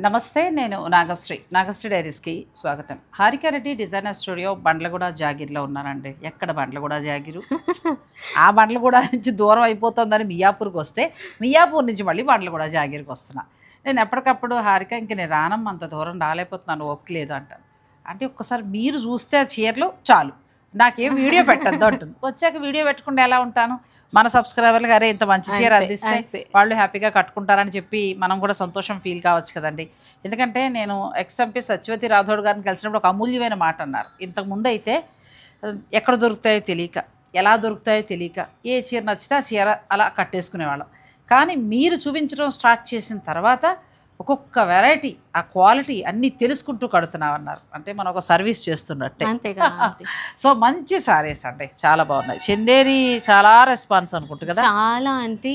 నమస్తే నేను నాగశ్రీ డైరీస్కి స్వాగతం. హారిక రెడ్డి డిజైనర్ స్టూడియో బండ్లగూడ జాగిర్లో ఉన్నానండి. ఎక్కడ బండ్లగూడ జాగిరు ఆ బండ్లగూడ నుంచి దూరం అయిపోతుందని మియాపూర్కి వస్తే మియాపూర్ నుంచి మళ్ళీ బండ్లగూడ జాగిరికి వస్తున్నా. నేను ఎప్పటికప్పుడు హారిక ఇంక నేను రానమ్మ, అంత దూరం రాలేకపోతున్నాను, ఓపిక లేదు అంటాను. అంటే ఒక్కసారి మీరు చూస్తే ఆ చీరలు చాలు, నాకేం వీడియో పెట్టద్దు అంటుంది. వచ్చాక వీడియో పెట్టుకుంటే ఎలా ఉంటాను? మన సబ్స్క్రైబర్లు అరే ఇంత మంచి చీర అందిస్తే వాళ్ళు హ్యాపీగా కట్టుకుంటారని చెప్పి మనం కూడా సంతోషం ఫీల్ కావచ్చు కదండి. ఎందుకంటే నేను ఎక్స్ఎంపీ సత్యవతి రాథోడ్ గారిని కలిసినప్పుడు ఒక అమూల్యమైన మాట అన్నారు. ఇంతకుముందు అయితే ఎక్కడ దొరుకుతాయో తెలియక, ఎలా దొరుకుతాయో తెలియక ఏ చీర నచ్చితే ఆ చీర అలా కట్టేసుకునేవాళ్ళం. కానీ మీరు చూపించడం స్టార్ట్ చేసిన తర్వాత ఒక్కొక్క వెరైటీ, ఆ క్వాలిటీ అన్నీ తెలుసుకుంటూ కడుతున్నామన్నారు. అంటే మనం ఒక సర్వీస్ చేస్తున్నట్టే. సో మంచి సారీస్ అంటే చాలా బాగున్నాయి. చందేరి చాలా రెస్పాన్స్ అనుకుంటు కదా. చాలా అంటే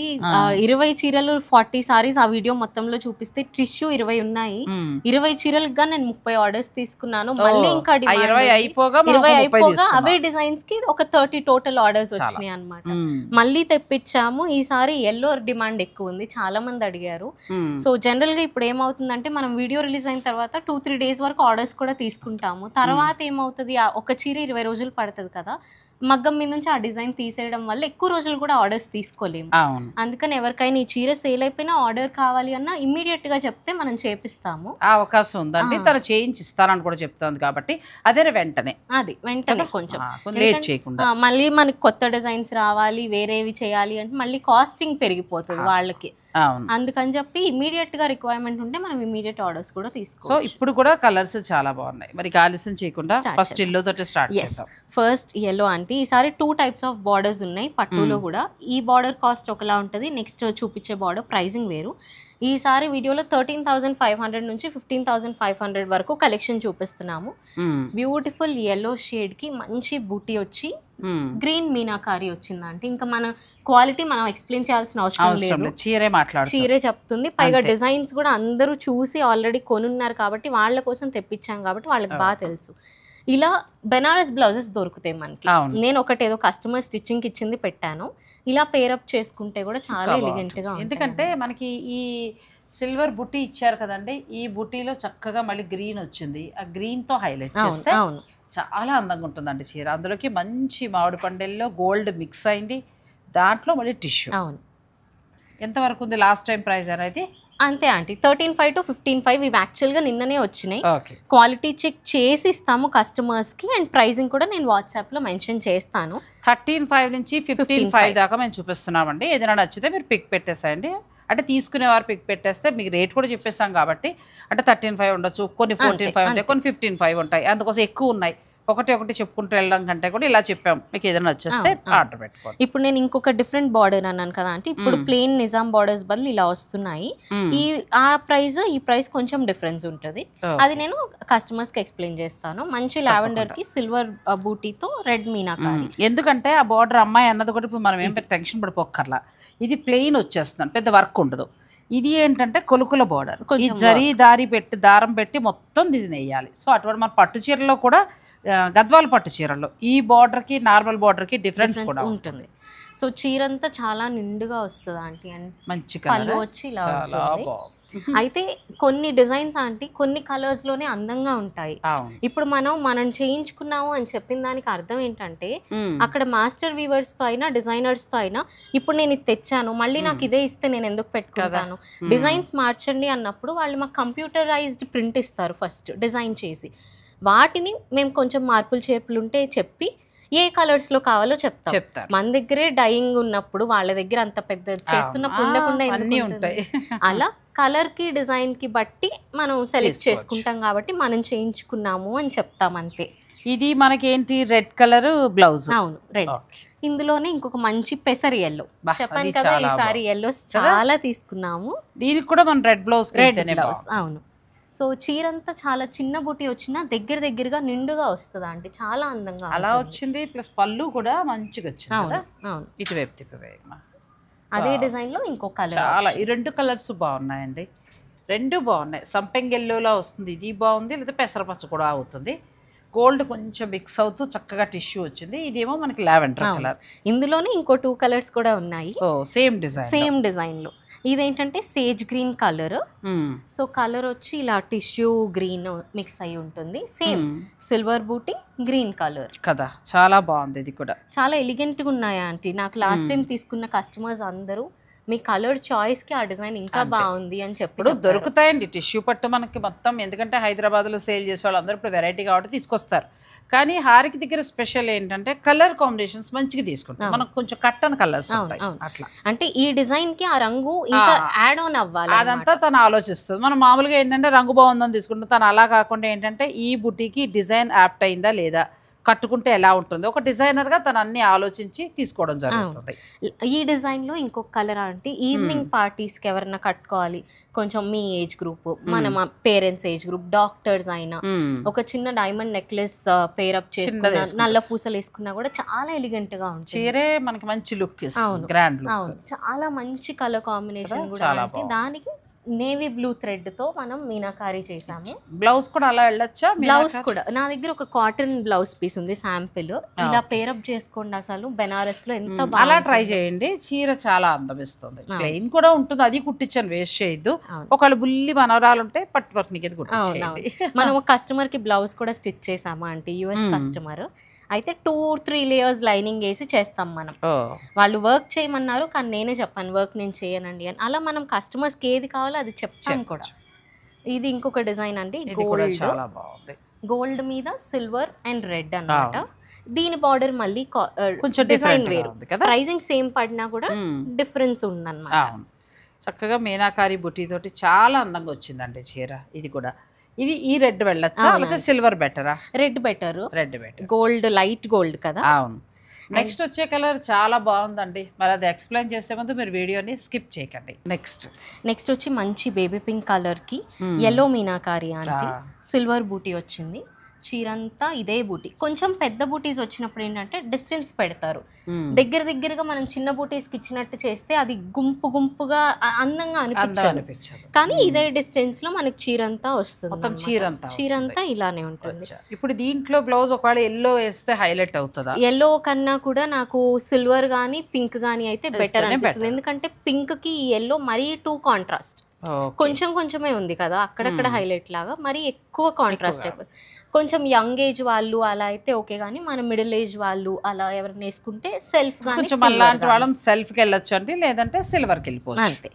20 చీరలు 40 సారీస్ ఆ వీడియో మొత్తంలో చూపిస్తే టిష్యూ 20 ఉన్నాయి. 20 చీరలుగా నేను 30 ఆర్డర్స్ తీసుకున్నాను. మళ్ళీ ఇంకా 20 అయిపోగా అవే డిజైన్స్ కి ఒక 30 టోటల్ ఆర్డర్స్ వచ్చినాయి అనమాట. మళ్ళీ తెప్పించాము. ఈసారి ఎల్లో డిమాండ్ ఎక్కువ ఉంది, చాలా మంది అడిగారు. సో జనరల్ గా ఇప్పుడు ఏమవుతుందంటే మనం వీడియో రిలీజ్ అయిన తర్వాత 2-3 డేస్ వరకు ఆర్డర్స్ కూడా తీసుకుంటాము. తర్వాత ఏమవుతుంది, ఒక చీర 20 రోజులు పడుతుంది కదా, మగ్గం మీద నుంచి ఆ డిజైన్ తీసేయడం వల్ల ఎక్కువ రోజులు కూడా ఆర్డర్స్ తీసుకోలేము. అందుకని ఎవరికైనా ఈ చీర సేల్ అయిపోయినా ఆర్డర్ కావాలి అన్నా ఇమ్మీడియట్ గా చెప్తే మనం చేపిస్తాము. ఆ అవకాశం ఉందండి, తను చేయించి ఇస్తానని కూడా చెప్తుంది కాబట్టి అదే వెంటనే కొంచెం లేట్ చేయకుండా. మళ్ళీ మనకి కొత్త డిజైన్స్ రావాలి, వేరేవి చేయాలి అంటే మళ్ళీ కాస్టింగ్ పెరిగిపోతుంది వాళ్ళకి. అందుకని చెప్పి ఇమీడియట్ గా రిక్వైర్మెంట్ ఉంటే మనం ఇమీడియట్ ఆర్డర్స్ కూడా తీసుకోవచ్చు. సో ఇప్పుడు కూడా కలర్స్ చాలా బాగున్నాయి. మరి ఆలస్యం చేయకుండా ఫస్ట్ ఎల్లో తోటి స్టార్ట్ చేద్దాం. ఫస్ట్ ఎల్లో అంటే ఈసారి 2 టైప్స్ ఆఫ్ బార్డర్స్ ఉన్నాయి పట్టులో కూడా. ఈ బార్డర్ కాస్ట్ ఒకలా ఉంటుంది, నెక్స్ట్ చూపించే బార్డర్ ప్రైజింగ్ వేరు. ఈసారి వీడియోలో 13,500 నుంచి 15,500 వరకు కలెక్షన్ చూపిస్తున్నాము. బ్యూటిఫుల్ ఎల్లో షేడ్ కి మంచి బూటీ వచ్చి గ్రీన్ మీనాకారి వచ్చిందంటే ఇంకా మన క్వాలిటీ మనం ఎక్స్ప్లెయిన్ చేయాల్సిన అవసరం లేదు, చీరే చెప్తుంది. పైగా డిజైన్స్ కూడా అందరూ చూసి ఆల్రెడీ కొనున్నారు కాబట్టి వాళ్ళ కోసం తెప్పించాం కాబట్టి వాళ్ళకి బాగా తెలుసు. ఇలా బెనారస్ బ్లౌజెస్ దొరుకుతాయి మనకి. నేను ఒకటేదో కస్టమర్ స్టిచ్చింగ్ కి ఇచ్చింది పెట్టాను. ఇలా పేరప్ చేసుకుంటే కూడా చాలా ఎలిగెంట్ గా. ఎందుకంటే మనకి ఈ సిల్వర్ బుట్టి ఇచ్చారు కదండి, ఈ బుట్టీలో చక్కగా మళ్ళీ గ్రీన్ వచ్చింది. ఆ గ్రీన్ తో హైలైట్ చేస్తే చాలా అందంగా ఉంటుందండి చీర. అందులోకి మంచి మామిడి పండెల్లో గోల్డ్ మిక్స్ అయింది, దాంట్లో మళ్ళీ టిష్యూ. అవును. ఎంతవరకు ఉంది లాస్ట్ టైం ప్రైస్ అనేది? అంతే ఆంటీ, 13,500 to 15,500 ఇవి యాక్చువల్గా నిన్ననే వచ్చినాయి. క్వాలిటీ చెక్ చేసి ఇస్తాము కస్టమర్స్కి, అండ్ ప్రైజింగ్ కూడా నేను వాట్సాప్లో మెన్షన్ చేస్తాను. 13,500 నుంచి 15,500 దాకా మేము చూపిస్తున్నామండి. ఏదైనా నచ్చితే మీరు పిక్ పెట్టేసేయండి. అంటే తీసుకునేవారు పిక్ పెట్టేస్తే మీకు రేట్ కూడా చెప్పేస్తాం కాబట్టి, అంటే 13,500 ఉండొచ్చు, కొన్ని 14,500 ఉంటాయి, కొన్ని 15,500 ఉంటాయి. అందుకోసం ఎక్కువ ఉన్నాయి, ఒకటి చెప్పుకుంటూ వెళ్ళడం కంటే కూడా ఇలా చెప్పాం. మీకు ఏదైనా వచ్చేస్తే ఆర్డర్ పెట్టుకోండి. ఇప్పుడు నేను ఇంకొక డిఫరెంట్ బార్డర్ అన్నాను కదా అంటే, ఇప్పుడు ప్లెయిన్ నిజాం బార్డర్స్ బదులు ఇలా వస్తున్నాయి. ఈ ప్రైస్ కొంచెం డిఫరెన్స్ ఉంటుంది, అది నేను కస్టమర్స్ కి ఎక్స్ప్లెయిన్ చేస్తాను. మంచి లావెండర్ కి సిల్వర్ బూటీతో రెడ్ మీనాకారి. ఎందుకంటే ఆ బార్డర్ అమ్మాయి అన్నది కూడా ఇప్పుడు మనం ఏం టెన్షన్ పడిపోక్కర్లా, ఇది ప్లెయిన్ వచ్చేస్తుంది, పెద్ద వర్క్ ఉండదు. ఇది ఏంటంటే కొలుకుల బార్డర్, ఈ జరీ దారం పెట్టి మొత్తం ఇది నెయ్యాలి. సో అటువంటి మన పట్టు చీరలో కూడా, గద్వాల పట్టు చీరలో ఈ బార్డర్కి నార్మల్ బార్డర్కి డిఫరెన్స్ కూడా ఉంటుంది. సో చీరంతా చాలా నిండుగా వస్తుంది ఆంటీ, అండ్ మంచి కలర్ వచ్చి ఇలా అయితే కొన్ని డిజైన్స్ ఆంటీ కొన్ని కలర్స్ లోనే అందంగా ఉంటాయి. ఇప్పుడు మనం చేయించుకున్నాము అని చెప్పిన దానికి అర్థం ఏంటంటే, అక్కడ మాస్టర్ వీవర్స్ తో అయినా డిజైనర్స్ తో అయినా ఇప్పుడు నేను ఇది తెచ్చాను మళ్ళీ నాకు ఇదే ఇస్తే నేను ఎందుకు పెట్టుకుంటాను, డిజైన్స్ మార్చండి అన్నప్పుడు వాళ్ళు మాకు కంప్యూటరైజ్డ్ ప్రింట్ ఇస్తారు ఫస్ట్ డిజైన్ చేసి. వాటిని మేము కొంచెం మార్పులు చేర్పులు ఉంటే చెప్పి ఏ కలర్స్ లో కావాలో చెప్తారు. మన దగ్గరే డైయింగ్ ఉన్నప్పుడు వాళ్ళ దగ్గర అంత పెద్ద చేస్తున్నప్పుడు ఉండకుండా ఉంటాయి. అలా కలర్ కి డిజైన్ కి బట్టి మనం సెలెక్ట్ చేసుకుంటాం కాబట్టి మనం చేయించుకున్నాము అని చెప్తాం అంతే. ఇది మనకేంటి రెడ్ కలర్ బ్లౌజ్. అవును, రెడ్. ఇందులోనే ఇంకొక మంచి పెసర్ ఎల్లో చెప్పాను కదా, ఈసారి ఎల్లోస్ చాలా తీసుకున్నాము. దీనికి కూడా మనం రెడ్ బ్లౌజ్. అవును. సో చీరంతా చాలా చిన్న బూటీ వచ్చినా దగ్గరగా నిండుగా వస్తుంది అంటే చాలా అందంగా అలా వచ్చింది. ప్లస్ పళ్ళు కూడా మంచిగా వచ్చింది. అవును, ఇటువైపు తిప్పివేయమ్మా. అదే డిజైన్ లో ఇంకో కలర్. చాలా ఈ 2 కలర్స్ బాగున్నాయండి, 2 బాగున్నాయి. సంపెంగ్ ఎల్లోలా వస్తుంది, ఇది బాగుంది. లేదా పెసరపచ్చ కూడా అవుతుంది. గోల్డ్ కొంచెం మిక్స్ అవుతూ చక్కగా టిష్యూ వచ్చింది. ఇదేమో మనకి లావెండర్ కలర్. ఇందులోనే ఇంకో 2 కలర్స్ కూడా ఉన్నాయి. సేమ్ డిజైన్ లో. ఇదేంటంటే sage green colour. So colour వచ్చి ఇలా టిష్యూ గ్రీన్ మిక్స్ అయి ఉంటుంది. సేమ్ సిల్వర్ బూటీ గ్రీన్ కలర్ కదా, చాలా బాగుంది. ఇది కూడా చాలా ఎలిగెంట్ గా ఉన్నాయి ఆంటీ. నాకు లాస్ట్ టైం తీసుకున్న కస్టమర్స్ అందరూ మీ కలర్ చాయిస్ కి ఆ డిజైన్ ఇంకా బాగుంది అని చెప్పి దొరుకుతాయండి టిష్యూ పట్టు మనకి మొత్తం. ఎందుకంటే హైదరాబాద్లో సేల్ చేసే వాళ్ళు అందరూ ఇప్పుడు వెరైటీ కాబట్టి తీసుకొస్తారు. కానీ హారిక దగ్గర స్పెషల్ ఏంటంటే కలర్ కాంబినేషన్స్ మంచిగా తీసుకుంటాం. మనకు కొంచెం కట్టన్ కలర్స్ ఉంటాయి అట్లా. అంటే ఈ డిజైన్ కి ఆ రంగు ఇంకా యాడ్ ఆన్ అవ్వాలి, అదంతా తను ఆలోచిస్తుంది. మనం మామూలుగా ఏంటంటే రంగు బాగుందని తీసుకుంటాం. తను అలా కాకుండా ఏంటంటే ఈ బుటీకి డిజైన్ యాప్ట్ అయిందా లేదా, కట్టుకుంటే ఎలా ఉంటుంది, ఒక డిజైనర్గా తను అన్ని ఆలోచించి తీసుకోవడం జరుగుతుంది. ఈ డిజైన్లో ఇంకొక కలర్ అంటే ఈవినింగ్ పార్టీస్కి ఎవరైనా కట్టుకోవాలి, కొంచెం మీ ఏజ్ గ్రూప్, మన పేరెంట్స్ ఏజ్ గ్రూప్, డాక్టర్స్ అయినా ఒక చిన్న డైమండ్ నెక్లెస్ పేరప్ చేసుకున్నా, నల్ల పూసలు వేసుకున్నా కూడా చాలా ఎలిగెంట్ గా ఉంటుంది. చీరే మనకి మంచి లుక్ ఇస్తుంది, గ్రాండ్ లుక్. అవును, చాలా మంచి కలర్ కాంబినేషన్ కూడా. అంటే దానికి నేవీ బ్లూ థ్రెడ్ తో మనం మీనాకారీ చేసాము. బ్లౌజ్ కూడా అలా వెళ్ళొచ్చా? బ్లౌజ్ కూడా నా దగ్గర ఒక కాటన్ బ్లౌజ్ పీస్ ఉంది శాంపిల్. ఇలా పేరప్ చేసుకోండి, అసలు బెనారస్ లో ఎంత బాగా. అలా ట్రై చేయండి, చీర చాలా అందం ఇస్తుంది. ప్లెయిన్ కూడా ఉంటుంది, అది కుట్టించండి, వేస్ట్ చేయొద్దు. ఒకవేళ బుల్లి మనవరాలు ఉంటే పట్టు వర్క్ నీకు కుట్టించండి. మనం ఒక కస్టమర్ కి బ్లౌజ్ కూడా స్టిచ్ చేసాము అంటే యుఎస్ కస్టమర్. అయితే 2-3 లేయర్స్ లైనింగ్ వేసి చేస్తాం మనం. వాళ్ళు వర్క్ చేయమన్నారు కానీ నేనే చెప్పాను వర్క్ నేను చేయనండి అని. అలా మనం కస్టమర్స్కి ఏది కావాలో అది చెప్తాం కూడా. ఇది ఇంకొక డిజైన్ అండి, గోల్డ్ మీద సిల్వర్ అండ్ రెడ్ అన్నమాట. దీని బార్డర్ మళ్ళీ కొంచెం డిజైన్ వేరు, ప్రైజింగ్ సేమ్ పడినా కూడా డిఫరెన్స్ ఉందన్నమాట. చక్కగా మీనాకారి బుటీ తోటి చాలా అందంగా వచ్చిందండి చీర. ఇది కూడా ఇది ఈ రెడ్ వెళ్ళొచ్చా లేకపోతే సిల్వర్ బెటరా? Red better. Gold light gold కదా. అవును. నెక్స్ట్ వచ్చే కలర్ చాలా బాగుందండి, మరి అది ఎక్స్ప్లెయిన్ చేసే ముందు మీరు వీడియోని స్కిప్ చేయకండి. నెక్స్ట్ వచ్చి మంచి బేబీ పింక్ కలర్ కి ఎల్లో మీనాకారి అంటే సిల్వర్ బూటీ వచ్చింది. చీరంతా ఇదే బూటీ. కొంచెం పెద్ద బూటీస్ వచ్చినప్పుడు ఏంటంటే డిస్టెన్స్ పెడతారు, దగ్గరగా మనం చిన్న బూటీస్కి ఇచ్చినట్టు చేస్తే అది గుంపుగా అందంగా అనిపించదు. కానీ ఇదే డిస్టెన్స్ లో మనకి చీరంతా వస్తుంది, చీరంతా ఇలానే ఉంటుంది. ఇప్పుడు దీంట్లో బ్లౌజ్ ఒకవేళ ఎల్లో వేస్తే హైలైట్ అవుతుందా? ఎల్లో కన్నా కూడా నాకు సిల్వర్ గానీ పింక్ గానీ అయితే బెటర్ అనిపిస్తుంది. ఎందుకంటే పింక్ కి ఎల్లో మరీ టూ కాంట్రాస్ట్, కొంచెమే ఉంది కదా అక్కడక్కడ హైలైట్ లాగా, మరి ఎక్కువ కాంట్రాస్ట్ అయిపోతుంది. కొంచెం యంగ్ ఏజ్ వాళ్ళు అలా అయితే ఓకే, కానీ మన మిడిల్ ఏజ్ వాళ్ళు అలా ఎవరైనా వేసుకుంటే సెల్ఫ్ సెల్ఫ్ కి వెళ్ళొచ్చు అండి, లేదంటే సిల్వర్ కి వెళ్ళిపోవచ్చు అంతే.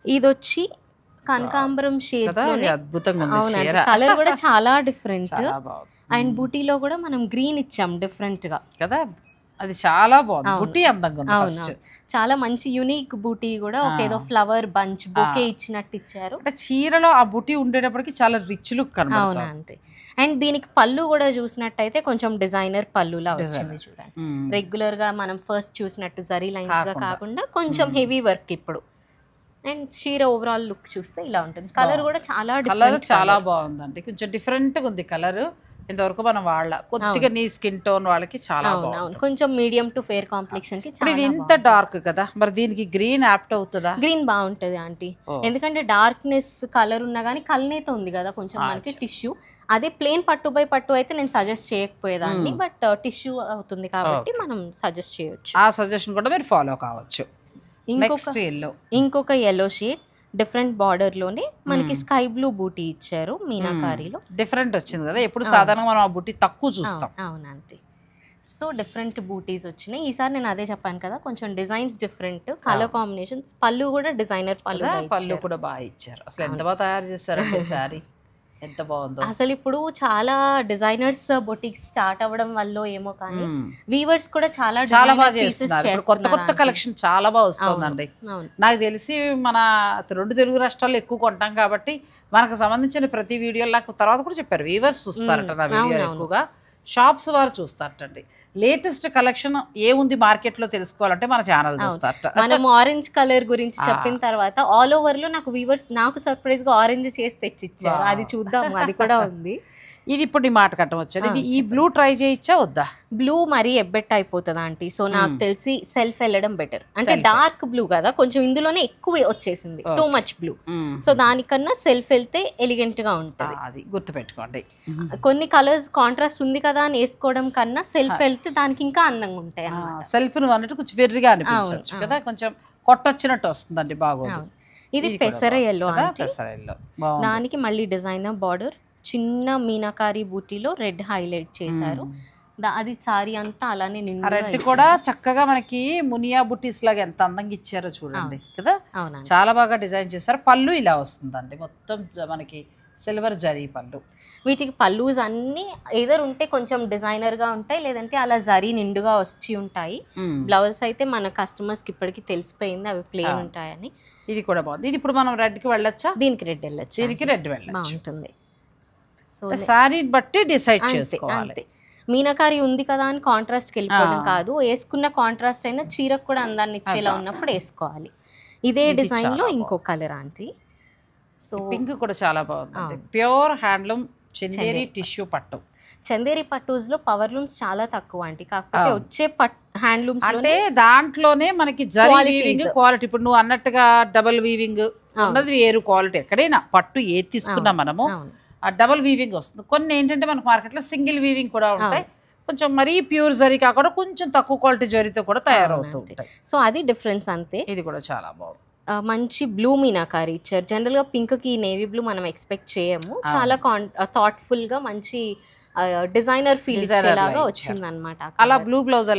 ఇది వచ్చి కనకాంబరం షేడ్, అద్భుతంగా కలర్ కూడా చాలా డిఫరెంట్. అండ్ బూటీలో కూడా మనం గ్రీన్ ఇచ్చాం డిఫరెంట్ గా కదా, అది చాలా బాగుంది. బుటీ అందంగా ఉంది. ఫస్ట్ చాలా మంచి యూనిక్ బూటీ కూడా, ఒక ఏదో ఫ్లవర్ బంచ్ బొకే ఇచ్చినట్టు ఇచ్చారు. అంటే చీరలో ఆ బూటీ ఉండేటప్పటికి చాలా రిచ్ లుక్ కనబడుతుంది. అంతే. అండ్ దీనికి పళ్ళు కూడా చూసినట్టయితే కొంచెం డిజైనర్ పళ్ళులా వచ్చింది చూడండి. రెగ్యులర్ గా మనం ఫస్ట్ చూసినట్టు జరీ లైన్స్ గా కాకుండా కొంచెం హెవీ వర్క్ ఇప్పుడు. అండ్ చీర ఓవరాల్ లుక్ చూస్తే ఇలా ఉంటుంది. కలర్ కూడా చాలా బాగుందండి, కొంచెం డిఫరెంట్ గా ఉంది కలర్. ఇంతవరకు మనం కొద్దిగా నీ స్కిన్ టోన్ వాళ్ళకి చాలా బాగుంది, కొంచెం మీడియం టు ఫేర్ కాంప్లెక్షన్ కి. ఇది ఇంత డార్క్ కదా, మరి దీనికి గ్రీన్ యాప్ట్ అవుతుందా? గ్రీన్ బాగుంటది ఆంటీ, ఎందుకంటే డార్క్నెస్ కలర్ ఉన్నా కానీ కలనేత ఉంది కదా కొంచెం మనకి టిష్యూ. అదే ప్లేన్ పట్టు బై పట్టు అయితే నేను సజెస్ట్ చేయకపోయేదాన్ని, బట్ టిష్యూ అవుతుంది కాబట్టి మనం సజెస్ట్ చేయొచ్చు. ఆ సజెషన్ కూడా మీరు ఫాలో కావచ్చు. ఇంకొక ఎల్లో షేడ్ డిఫరెంట్ బార్డర్ లోనే మనకి స్కై బ్లూ బూటీ ఇచ్చారు మీనాకారీలో. డిఫరెంట్ వచ్చింది కదా, ఎప్పుడు సాధారణంగా మనం ఆ బూటీ తక్కువ చూస్తాం. అవునంతే. సో డిఫరెంట్ బూటీస్ వచ్చినాయి ఈసారి. నేను అదే చెప్పాను కదా, కొంచెం డిజైన్స్ డిఫరెంట్, కలర్ కాంబినేషన్స్. పళ్ళు కూడా డిజైనర్ పళ్ళు కూడా బాగా ఇచ్చారు. అసలు ఎంత బాగా తయారు చేస్తారంటే సారీ, ఎంత బాగుందో అసలు. ఇప్పుడు చాలా డిజైనర్స్ బొటిక్స్ స్టార్ట్ అవ్వడం వల్ల ఏమో కానీ వీవర్స్ కూడా చాలా బాగా చేస్తున్నారు. కొత్త కలెక్షన్ చాలా బాగా వస్తుందండి. నాకు తెలిసి మన 2 తెలుగు రాష్ట్రాల్లో ఎక్కువ కొంటాం కాబట్టి మనకు సంబంధించిన ప్రతి వీడియో నాకు తర్వాత కూడా చెప్పారు వీవర్స్ చూస్తారట నా వీడియో ఎక్కువగా, షాప్స్ వారు చూస్తారటండి. లేటెస్ట్ కలెక్షన్ ఏముంది మార్కెట్ లో తెలుసుకోవాలంటే మన ఛానల్ చూస్తారట. మనం ఆరెంజ్ కలర్ గురించి చెప్పిన తర్వాత ఆల్ ఓవర్ లో నాకు వీవర్స్ నాకు సర్ప్రైజ్ గా ఆరెంజ్ చేసి తెచ్చిచ్చారు, అది చూద్దాము. అది కూడా ఉంది. ఇది ఇప్పుడు నీ మాట కట్టం వచ్చాను. ఇది ఈ బ్లూ ట్రై చేయొచ్చా వద్దా? బ్లూ మరీ ఎబ్బెట్ అయిపోతుంది ఆంటీ. సో నాకు తెలిసి సెల్ఫ్ వెళ్ళడం బెటర్. అంటే డార్క్ బ్లూ కదా, కొంచెం ఇందులోనే ఎక్కువ వచ్చేసింది, టూ మచ్ బ్లూ. సో దానికన్నా సెల్ఫ్ వెళ్తే ఎలిగెంట్ గా ఉంటుంది. అది గుర్తుపెట్టుకోండి. కొన్ని కలర్స్ కాంట్రాస్ట్ ఉంది కదా అని వేసుకోవడం కన్నా సెల్ఫ్ వెళ్తే దానికి ఇంకా అందంగా ఉంటాయి. సెల్ఫ్ నువ్వు అన్నట్టు కొంచెం వెర్రిగా అనిపించవచ్చు కదా, కొంచెం కొట్టొచ్చినట్టు వస్తుందండి, బాగోదు. ఇది పెసర ఎల్లో, పెసర ఎల్లో. దానికి మళ్ళీ డిజైనర్ బార్డర్, చిన్న మీనాకారి బూటీలో రెడ్ హైలైట్ చేశారు. అది సారీ అంతా అలానే రెడ్ కూడా చక్కగా మనకి మునియా బుటీస్ లాగా ఎంత అందంగా ఇచ్చారో చూడండి కదా, చాలా బాగా డిజైన్ చేశారు. పళ్ళు ఇలా వస్తుందండి, మొత్తం మనకి సిల్వర్ జరీ పళ్ళు. వీటికి పల్లూస్ అన్ని ఏదర్ ఉంటే కొంచెం డిజైనర్ గా ఉంటాయి, లేదంటే అలా జరీ నిండుగా వచ్చి ఉంటాయి. బ్లౌజ్ అయితే మన కస్టమర్స్ కి ఇప్పటికి తెలిసిపోయింది అవి ప్లెయిన్ ఉంటాయని. ఇది కూడా బాగుంది. ఇది ఇప్పుడు మనం రెడ్ కి వెళ్ళొచ్చా? దీనికి రెడ్ వెళ్ళొచ్చు, దీనికి రెడ్ వెళ్ళొచ్చు, బాగుంటుంది. సో సారీ బట్టి డిసైడ్ చేసుకోవాలి. మీనాకారి ఉంది కదా అని కాంట్రాస్ట్ కి వెళ్ళిపోవడం కాదు, వేసుకున్న కాంట్రాస్ట్ అయినా చీరకు కూడా అందాన్ని ఇచ్చేలా ఉన్నప్పుడు వేసుకోవాలి. ఇదే డిజైన్ లో ఇంకో కలర్ ఆంటీ. సో పింక్ కూడా చాలా బాగుంది. ప్యూర్ హ్యాండ్లూమ్ చందేరి టిష్యూ పట్టు. చందేరి పట్టూస్ లో పవర్ లూమ్స్ చాలా తక్కువ ఆంటీ, కాకపోతే వచ్చే హ్యాండ్లూమ్స్ అంటే దాంట్లోనే మనకి జరీ వీవింగ్ క్వాలిటీ. ఇప్పుడు నువ్వు అన్నట్టుగా డబుల్ వీవింగ్ ఉన్నది వేరు క్వాలిటీ. ఎక్కడైనా పట్టు ఏది తీసుకున్నా మనము ఆ డబుల్ వీవింగ్ వస్తుంది. కొన్ని ఏంటంటే మనకు మార్కెట్లో సింగిల్ వీవింగ్ కూడా ఉంటాయి, కొంచెం మరీ ప్యూర్ జరీ కాకుండా కొంచెం తక్కువ క్వాలిటీ జరీతో కూడా తయారవుతూ ఉంటాయి. సో అది డిఫరెన్స్ అంతే. ఇది కూడా చాలా బాగుంది. మంచి బ్లూ మీనాకారి ఇచ్చారు. జనరల్గా పింక్కి నేవీ బ్లూ మనం ఎక్స్పెక్ట్ చేయము, చాలా థాట్ఫుల్గా మంచి డిజైనర్ ఫీల్ ఇచ్చేలాగా వచ్చింది అనమాట. అలా బ్లూ బ్లౌజ్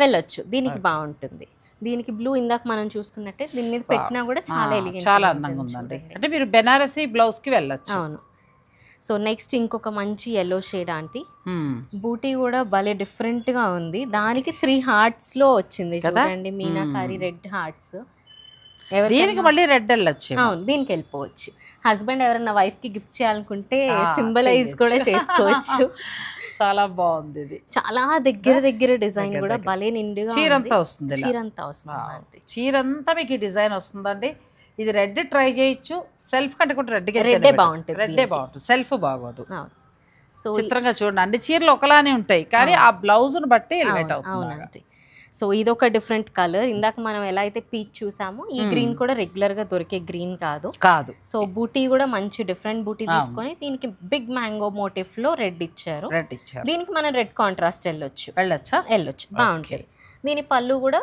వెళ్ళొచ్చు, దీనికి బాగుంటుంది. దీనికి బ్లూ ఇందాక మనం చూసుకున్నట్టే దీని మీద పెట్టినా కూడా చాలా ఎలిగెంట్, చాలా అందంగా ఉందండి. అంటే మీరు బెనారసీ బ్లౌజ్ కి వెళ్ళొచ్చు. అవును. సో నెక్స్ట్ ఇంకొక మంచి ఎల్లో షేడ్ ఆంటీ. బూటీ కూడా భలే డిఫరెంట్ గా ఉంది. దానికి 3 hearts లో వచ్చింది చూడండి, మీనాకారి రెడ్ హార్ట్స్. దీనికి మళ్ళీ రెడ్ వెళ్ళొచ్చు. అవును, దీనికి వెళ్ళిపోవచ్చు. హస్బెండ్ ఎవరైనా వైఫ్ కి గిఫ్ట్ చేయాలనుకుంటే సింబలైజ్ కూడా చేసుకోవచ్చు. చాలా బాగుంది. ఇది చాలా దగ్గర డిజైన్ కూడా భలే నిండుగా చీరంతా వస్తుంది. చీరంతా మీకు డిజైన్ వస్తుందండి. ఇది రెడ్ ట్రై చేయొచ్చు. సెల్ఫ్ కంటే కూడా రెడ్డే బాగుంటుంది, సెల్ఫ్ బాగోదు. సో చిత్రంగా చూడండి, అన్ని చీరలు ఒకలానే ఉంటాయి కానీ ఆ బ్లౌజ్ ను బట్టి ఎలివేట్ అవుతుంది. సో ఇదొక డిఫరెంట్ కలర్. ఇందాక మనం ఎలా అయితే పీచ్ చూసామో ఈ గ్రీన్ కూడా రెగ్యులర్ గా దొరికే గ్రీన్ కాదు. సో బూటీ కూడా మంచి డిఫరెంట్ బూటీ తీసుకొని దీనికి బిగ్ మ్యాంగో మోటిఫ్ లో రెడ్ ఇచ్చారు. దీనికి మనం రెడ్ కాంట్రాస్ట్ వెళ్ళొచ్చు, బాగుంటుంది. దీని పళ్ళు కూడా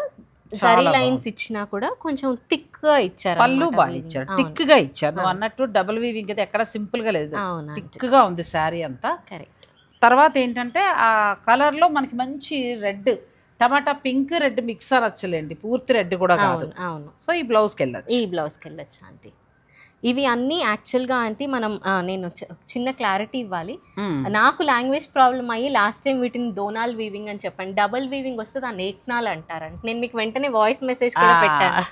జరీ లైన్స్ ఇచ్చినా కూడా కొంచెం థిక్ గా ఇచ్చారు. పళ్ళు బాగా ఇచ్చారు, థిక్ గా ఇచ్చారు. నువ్వు అన్నట్టు డబుల్ వీవింగ్ అయితే ఎక్కడ సింపుల్ గా లేదు, థిక్ గా ఉంది శారీ అంతా. తర్వాత ఏంటంటే ఆ కలర్ లో మనకి మంచి రెడ్, టమాటా పింక్ రెడ్ మిక్స్ అనొచ్చులేండి, పూర్తి రెడ్ కూడా కాదు. సో ఈ బ్లౌజ్కి వెళ్ళొచ్చు ఆంటీ. ఇవి అన్నీ యాక్చువల్గా ఆంటీ మనం నేను చిన్న క్లారిటీ ఇవ్వాలి. నాకు లాంగ్వేజ్ ప్రాబ్లం అయ్యి లాస్ట్ టైం వీటిని దోనాల్ వీవింగ్ అని చెప్పండి, డబుల్ వీవింగ్ వస్తే దాన్ని ఏక్నాల్ అంటారంట. నేను మీకు వెంటనే వాయిస్ మెసేజ్ కూడా పెట్టాను.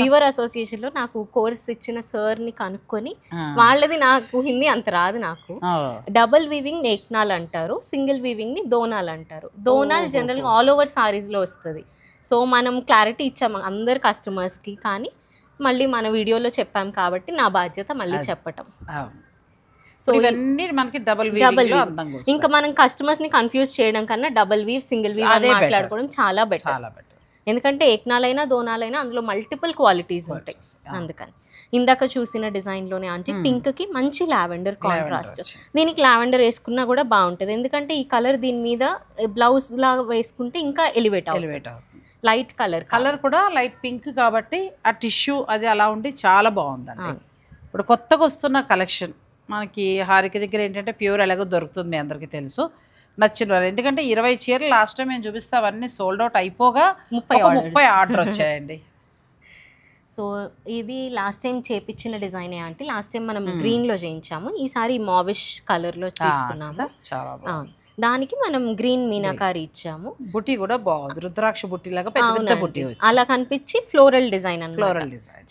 వీవర్ అసోసియేషన్ లో నాకు కోర్స్ ఇచ్చిన సార్ ని కనుక్కొని, వాళ్ళది నాకు హిందీ అంత రాదు, నాకు డబుల్ వీవింగ్ ఏక్నాల్ అంటారు, సింగిల్ వీవింగ్ ని దోనాల్ అంటారు. దోనాల్ జనరల్ గా ఆల్ ఓవర్ సారీస్ లో వస్తుంది. సో మనం క్లారిటీ ఇచ్చాము అందరు కస్టమర్స్ కి, కానీ మళ్ళీ మన వీడియోలో చెప్పాం కాబట్టి నా బాధ్యత మళ్ళీ చెప్పటం. సో ఇవన్నీ మనకి డబుల్ ఇంకా మనం కస్టమర్స్ ని కన్ఫ్యూజ్ చేయడం కన్నా డబుల్ వీవ్ సింగిల్ వీవ్ అని మాట్లాడుకోవడం చాలా బెటర్. ఎందుకంటే ఏక్నాలైనా దోనాలైనా అందులో మల్టిపుల్ క్వాలిటీస్ ఉంటాయి. అందుకని ఇందాక చూసిన డిజైన్ లోనే అంటే పింక్ కి మంచి లావెండర్ కాంట్రాస్ట్. దీనికి లావెండర్ వేసుకున్నా కూడా బాగుంటది, ఎందుకంటే ఈ కలర్ దీని మీద బ్లౌజ్ లాగా వేసుకుంటే ఇంకా ఎలివేట్ అవుతుంది. లైట్ కలర్ కూడా లైట్ పింక్ కాబట్టి ఆ టిష్యూ అది అలా ఉండి చాలా బాగుందండి. ఇప్పుడు కొత్తగా వస్తున్న కలెక్షన్ మనకి హారిక దగ్గర ఏంటంటే ప్యూర్ ఎలాగో దొరుకుతుంది, మీ అందరికీ తెలుసు. నచ్చిన వాళ్ళు, ఎందుకంటే 20 చీరలు లాస్ట్ టైం మేము చూపిస్తే అవన్నీ సోల్డ్ అవుట్ అయిపోగా 30 ఆర్డర్ వచ్చాయండి. సో ఇది లాస్ట్ టైం చేపించిన డిజైన్ అంటే లాస్ట్ టైం మనం గ్రీన్ లో చేయించాము, ఈసారి మావిష్ కలర్ లో తీసుకున్నాము. చాలా బాగుంది. దానికి మనం గ్రీన్ మీనాకారి ఇచ్చాము. బుట్టి కూడా బాగుంది, రుద్రాక్ష బుట్టి లాగా పెద్ద బుట్టి అలా కనిపించి ఫ్లోరల్ డిజైన్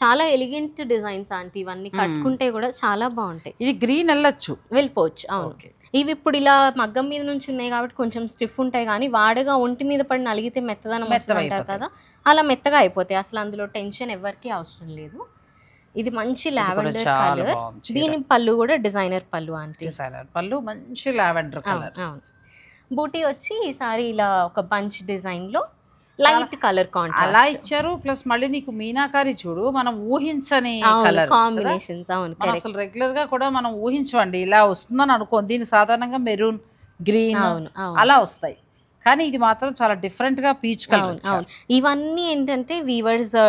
చాలా ఎలిగెంట్ డిజైన్స్ ఆంటీ. ఇవన్నీ కట్టుకుంటే కూడా చాలా బాగుంటాయి. ఇది గ్రీన్ వెళ్ళిపోవచ్చు. అవును, ఇవి ఇప్పుడు ఇలా మగ్గం మీద నుంచి ఉన్నాయి కాబట్టి కొంచెం స్టిఫ్ ఉంటాయి, కానీ వాడగా ఒంటి మీద పడి నలిగితే మెత్తదనం వస్తుంది అంటారు కదా, అలా మెత్తగా అయిపోతాయి. అసలు అందులో టెన్షన్ ఎవరికి అవసరం లేదు. ఇది మంచి లావెండర్ కలర్. దీని పళ్ళు కూడా డిజైనర్ పళ్ళు అంటే డిజైనర్ పళ్ళు, మంచి లావెండర్ కలర్. అవును. బూటీ వచ్చి ఈసారి ఇలా ఒక బంచ్ డిజైన్ లో లైట్ కలర్ కాంట్రాస్ట్ అలా ఇచ్చారు. ప్లస్ మళ్ళీ నీకు మీనాకారి చూడు, మనం ఊహించని కలర్ కాంబినేషన్స్. అవును, అసలు రెగ్యులర్ గా కూడా మనం ఊహించండి ఇలా వస్తుందని అనుకోండి. దీని సాధారణంగా మెరూన్, గ్రీన్ అలా వస్తాయి, కానీ ఇది మాత్రం చాలా డిఫరెంట్ గా పీచ్ కలర్. అవును, ఇవన్నీ ఏంటంటే వీవర్స్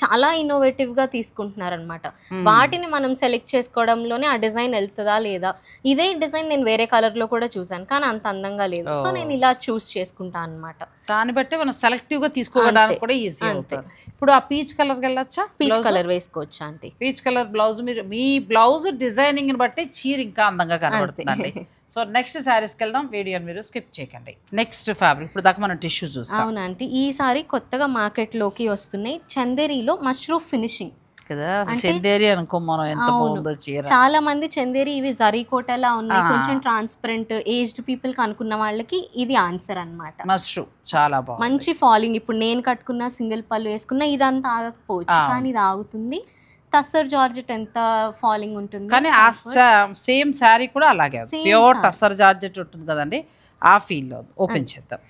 చాలా ఇన్నోవేటివ్ గా తీసుకుంటున్నారు అనమాట. వాటిని మనం సెలెక్ట్ చేసుకోవడంలోనే ఆ డిజైన్ వెళ్తుందా లేదా. ఇదే డిజైన్ నేను వేరే కలర్ లో కూడా చూసాను, కానీ అంత అందంగా లేదు. సో నేను ఇలా చూస్ చేసుకుంటాను అనమాట. దాన్ని బట్టి మనం సెలెక్టివ్ గా తీసుకోవడానికి కూడా ఈజీ అవుతుంది. ఇప్పుడు ఆ పీచ్ కలర్ వెళ్ళొచ్చా? పీచ్ కలర్ వేసుకోవచ్చా అంటే పీచ్ కలర్ బ్లౌజ్, మీరు మీ బ్లౌజ్ డిజైనింగ్ ని బట్టి చీర ఇంకా అందంగా కనబడుతుంది. సో నెక్స్ట్ శారీస్కి వెళ్దాం, వీడియోని మీరు స్కిప్ చేయకండి. నెక్స్ట్ ఫ్యాబ్రిక్ ఇప్పుడు దాకా మనం టిష్యూ చూస్తాం. అవునంటే ఈసారి కొత్తగా మార్కెట్ లోకి వస్తున్నాయి చందేరీలో మష్రూమ్ ఫినిషింగ్ కదా. చందేరి అనుకో మనం, ఎంత బాగుందో చీర. చాలా మంది చందేరి ఇవి జరీ కోటలా ఉన్నాయి, కొంచెం ట్రాన్స్పరెంట్ ఏజ్డ్ పీపుల్ కి అనుకున్న వాళ్ళకి ఇది ఆన్సర్ అన్నమాట. మష్రూమ్ చాలా బాగుంది, మంచి ఫాలింగ్. ఇప్పుడు నేను కట్టుకున్న సింగిల్ పళ్ళు వేసుకున్న ఇదంతా ఆగకపోవచ్చు, కానీ ఇది ఆగుతుంది. టస్సర్ జార్జెట్ ఎంత ఫాలింగ్ ఉంటుంది, కానీ ఆ సేమ్ శారీ కూడా అలాగే ప్యూర్ టస్సర్ జార్జెట్ ఉంటుంది కదండి. ఆ ఫీల్ లో ఓపెన్ చేద్దాం.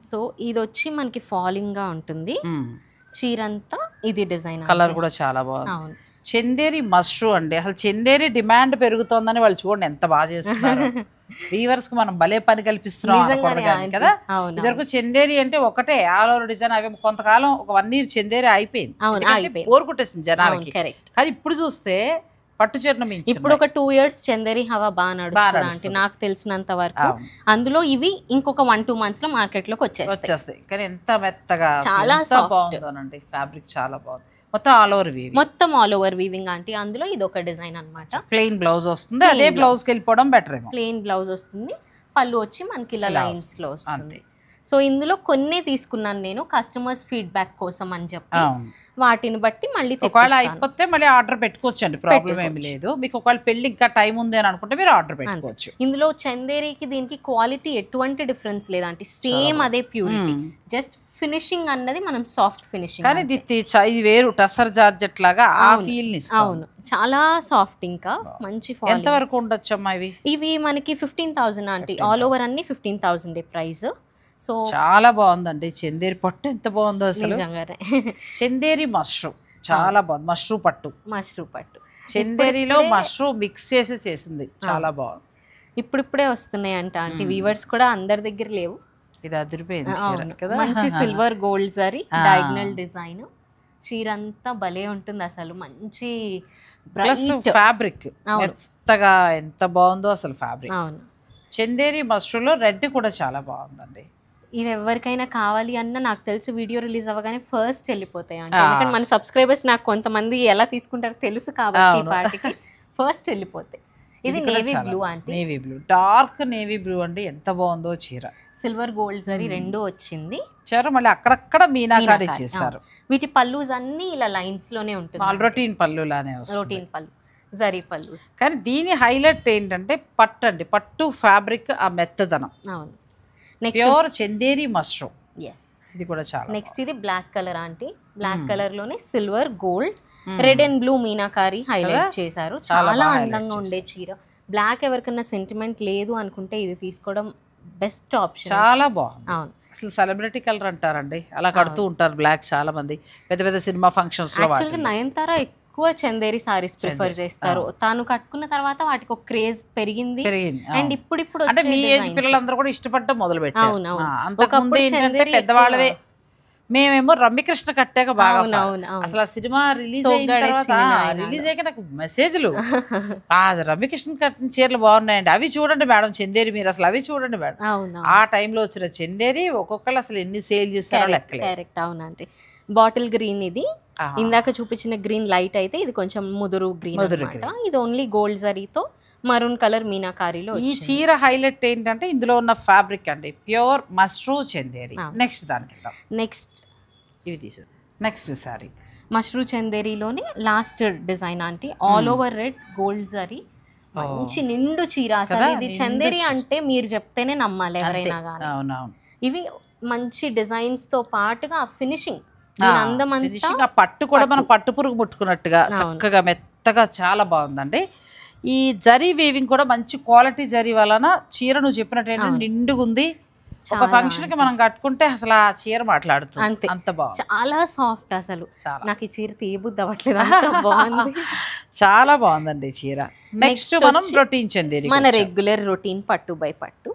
సో ఇది వచ్చి మనకి ఫాలింగ్ గా ఉంటుంది చీరంతా. ఇది డిజైన్ కలర్ కూడా చాలా బాగుంది. చందేరి మష్రూమ్ అండి. అసలు చందేరి డిమాండ్ పెరుగుతోందని వాళ్ళు చూడండి ఎంత బాగా చేస్తున్నారు. వీవర్స్ కి మనం భలే పని కల్పిస్తున్నాం కదా. ఇదివరకు చందేరి అంటే ఒకటే ఆల్ ఓవర్ డిజైన్. అవి కొంతకాలం ఒక 1 year చందేరి అయిపోయింది, బోర్ కొట్టేసింది జనాలకి. కానీ ఇప్పుడు చూస్తే పట్టు చీరను మించి ఇప్పుడు ఒక 2 years చందేరి హవా బాగా నడుస్తుంది అంటే నాకు తెలిసినంత వరకు. అందులో ఇవి ఇంకొక 1-2 months లో మార్కెట్ లోకి వచ్చేస్తాయి. కానీ ఎంత మెత్తగా చాలా బాగుందోనండి. ఫ్యాబ్రిక్ చాలా బాగుంది. మొత్తం ఆల్ ఓవర్ వీవింగ్ అంటే అందులో ఇది ఒక డిజైన్ అన్నమాట. ప్లెయిన్ బ్లౌజ్ వస్తుంది, అదే బ్లౌజ్ కి వెళ్ళిపోవడం బెటర్ ఏమో. ప్లెయిన్ బ్లౌజ్ వస్తుంది, పళ్ళు వచ్చి మనకి ఇలా లైన్స్ లో వస్తుంది. సో ఇందులో కొన్ని తీసుకున్నాను నేను కస్టమర్స్ ఫీడ్బ్యాక్ కోసం అని చెప్పి. వాటిని బట్టి మళ్ళీ ఒకవేళ అయిపోతే మళ్ళీ ఆర్డర్ పెట్టుకోవచ్చు అండి, ప్రాబ్లం ఏమి లేదు. మీకు ఒకవేళ పెళ్లి ఇంకా టైం ఉంది అని అనుకుంటే మీరు ఆర్డర్ పెట్టుకోవచ్చు. ఇందులో చందేరికి దీనికి క్వాలిటీ ఎటువంటి డిఫరెన్స్ లేదంటే సేమ్ అదే ప్యూరిటీ, జస్ట్ ఫినిషింగ్ అన్నది మనం సాఫ్ట్ ఫినిషింగ్. కానీ ఇది వేరు టస్సర్ జార్జెట్ లాగా ఆ ఫీల్ ని. అవును, చాలా సాఫ్ట్. ఇంకా మంచి ఫాల్. ఎంత వరకు ఉండొచ్చమ్మా ఇవి? ఇవి మనకి 15,000 ఆంటీ. ఆల్ ఓవర్ అన్ని 15,000 ప్రైస్. సో చాలా బాగుందండి. చందేరి పట్టు ఎంత బాగుందో అసలు. చందేరి మష్రూమ్ చాలా బాగుంది. మష్రూమ్ పట్టు చందేరిలో మష్రూమ్ మిక్స్ చేసింది, చాలా బాగుంది. ఇప్పుడిప్పుడే వస్తున్నాయి అంట ఆంటీ. వీవర్స్ కూడా అందరి దగ్గర లేవు. ఇది అదిరిపోయింది కదా. మంచి silver gold zari diagonal design. చీర అంతా భలే ఉంటుంది అసలు. మంచి ఫ్యాబ్రిక్ మెత్తగా ఎంత బాగుందో అసలు ఫ్యాబ్రిక్. చందేరి మష్రూమ్లో రెడ్ కూడా చాలా బాగుందండి. ఇవి ఎవరికైనా కావాలి అన్న నాకు తెలిసి వీడియో రిలీజ్ అవ్వగానే ఫస్ట్ వెళ్ళిపోతాయి అంటే. ఎందుకంటే మన సబ్స్క్రైబర్స్ నాకు కొంతమంది ఎలా తీసుకుంటారో తెలుసు కాబట్టి వాటికి ఫస్ట్ వెళ్ళిపోతాయి. ఇది నేవీ బ్లూ అంటే, navy blue, dark navy blue అండి. ఎంత బాగుందో చీర. సిల్వర్ గోల్డ్ జరీ రెండు వచ్చింది. చీర మళ్ళీ అక్కడక్కడ మీనాకారి చేశారు. వీటి పల్లూస్ అన్ని ఇలా లైన్స్ లోనే ఉంటుంది. రొటీన్ పళ్ళు లానే వస్తుంది. రొటీన్ పళ్ళు, జరీ పళ్ళు. కానీ దీని హైలైట్ ఏంటంటే పట్టు అండి. పట్టు ఫ్యాబ్రిక్ ఆ మెత్తదనం. అవును, ప్యూర్ చందేరి మష్రూమ్. ఎస్, ఇది కూడా చాలా. నెక్స్ట్ ఇది black colour aunty. Black colour లోనే silver gold red and blue meenakari highlight చేశారు. చాలా అందంగా ఉండే చీర. బ్లాక్ ఎవరికన్నా సెంటిమెంట్ లేదు అనుకుంటే ఇది తీసుకోవడం బెస్ట్ ఆప్షన్. చాలా బాగుంది. అవును, అసలు సెలబ్రిటీ కలర్ అంటారండి, అలా కడుతూ ఉంటారు బ్లాక్ చాలా మంది పెద్ద పెద్ద సినిమా ఫంక్షన్స్ లో. యాక్చువల్గా నయనతార ఎక్కువ చందేరి సారీస్ ప్రిఫర్ చేస్తారు. తాను కట్టుకున్న తర్వాత వాటికి ఒక క్రేజ్ పెరిగింది. అండ్ ఇప్పుడు అంటే మీ ఏజ్ పిల్లలందరూ కూడా ఇష్టపడటం మొదలు పెట్టారు. అంతకుముందు ఏంటంటే పెద్దవాళ్ళవే. మేమేమో రమ్యకృష్ణ కట్టాక బాగా అసలు ఆ సినిమా రిలీజ్ అయ్యాక నాకు మెసేజ్లు రమ్యకృష్ణ కట్టిన చీరలు బాగున్నాయండి, అవి చూడండి మేడం చందేరి, మీరు అసలు అవి చూడండి మేడం. ఆ టైంలో వచ్చిన చందేరి ఒక్కొక్కరు అసలు ఎన్ని సేల్ చేస్తారో లెక్కలే. కరెక్ట్, అవునండి. బాటిల్ గ్రీన్ ఇది. ఇందాక చూపించిన గ్రీన్ లైట్ అయితే ఇది కొంచెం ముదురు గ్రీన్. ఇది ఓన్లీ గోల్డ్ జరీతో మరూన్ కలర్ మీనాకారిలో. ఈ చీర హైలైట్ ఏంటంటే ఇందులో ఉన్న ఫ్యాబ్రిక్ అండి ప్యూర్ మష్రూమ్ చందేరి. నెక్స్ట్ దానికి నెక్స్ట్ ఇవి తీసు. నెక్స్ట్ సారీ మష్రూమ్ చందేరిలోనే last design aunty. All over red gold zari, మంచి నిండు చీర. అసలు ఇది చందేరి అంటే మీరు చెప్తేనే నమ్మాలి ఎవరైనా కానీ. అవునవును. ఇవి మంచి డిజైన్స్ తో పాటుగా ఫినిషింగ్ అందం అంతా ఫినిషింగ్, ఆ పట్టు కూడా మనం పట్టు పురుగు ముట్టుకున్నట్టుగా చక్కగా మెత్తగా చాలా బాగుందండి. ఈ జరీ వీవింగ్ కూడా మంచి క్వాలిటీ జరీ వలన చీర నువ్వు చెప్పినట్టు ఏంటంటే నిండుగా ఉంది. ఒక ఫంక్షన్ కి మనం కట్టుకుంటే అసలు ఆ చీర మాట్లాడుతుంది, అంతే. అంత బాగుంది, చాలా సాఫ్ట్. అసలు చాలా. నాకు ఈ చీర తీయబుద్ధి అవ్వట్లేదు, అంత బాగుంది. చాలా బాగుందండి చీర. నెక్స్ట్ మనం రొటీన్ చందేరి, మన రెగ్యులర్ రొటీన్ పట్టు బై పట్టు